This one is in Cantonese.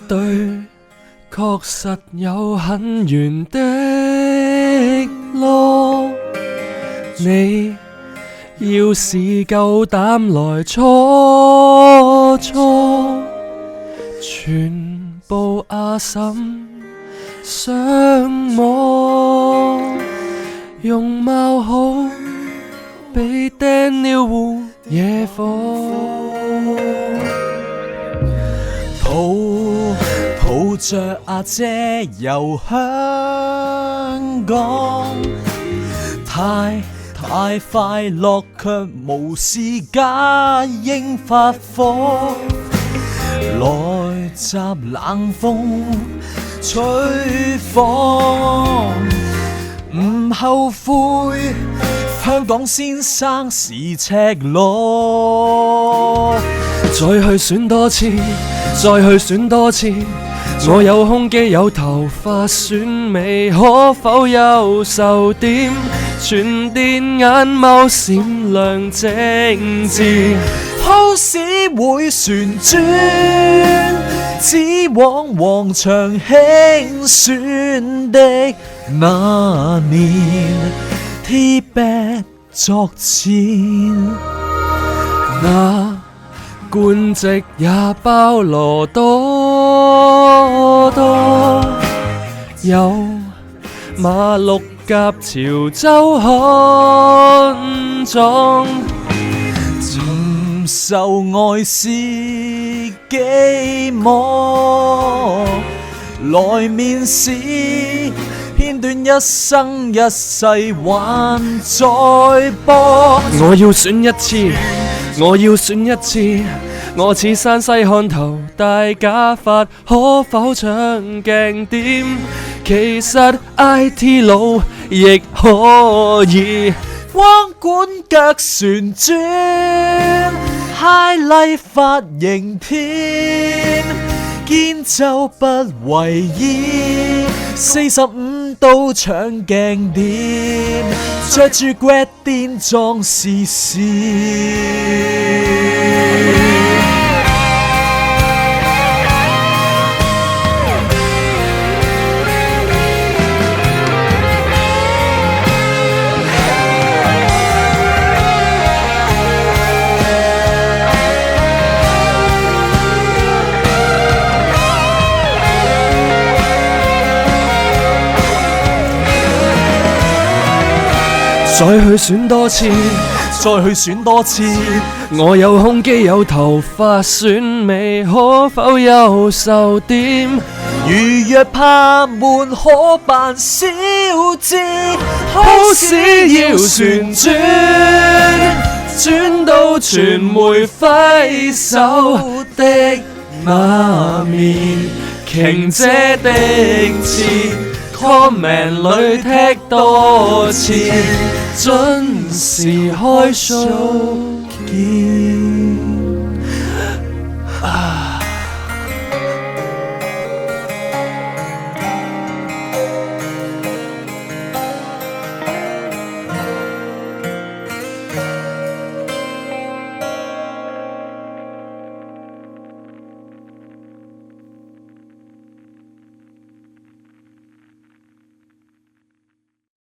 對，確實有很遠的路，你要是夠膽來初初，全部阿嬸相摸，容貌好比 Daniel Wu 野火。抱着阿姐遊香港，太快樂卻無視假應發火，來襲冷風吹訪，唔後悔香港先生是赤裸，再去選多次，再去選多次，我有胸肌有頭髮選美，可否優秀點？全電眼眸閃亮精緻， pose 會旋轉，只往黃長興選的那年 T-back 作戰，那官職也包羅多多，有馬六甲潮州漢狀，唔受外事寄望，來面試片段一生一世還在播，我要選一次，我要選一次，我似山西漢頭戴假髮，可否唱鏡點？其實 IT 佬亦可以，光管腳旋轉 ，highlight 髮型片，肩袖不為意，45度搶鏡點，着住 grad 癲裝試試。再去選多次，再去選多次，我有胸肌有頭髮選美，可否優秀點？如若怕悶可扮小資 ，pose 要旋轉，轉到傳媒揮手的那面，瓊姐的詞。comment 裏踢多次，準時開 show 見。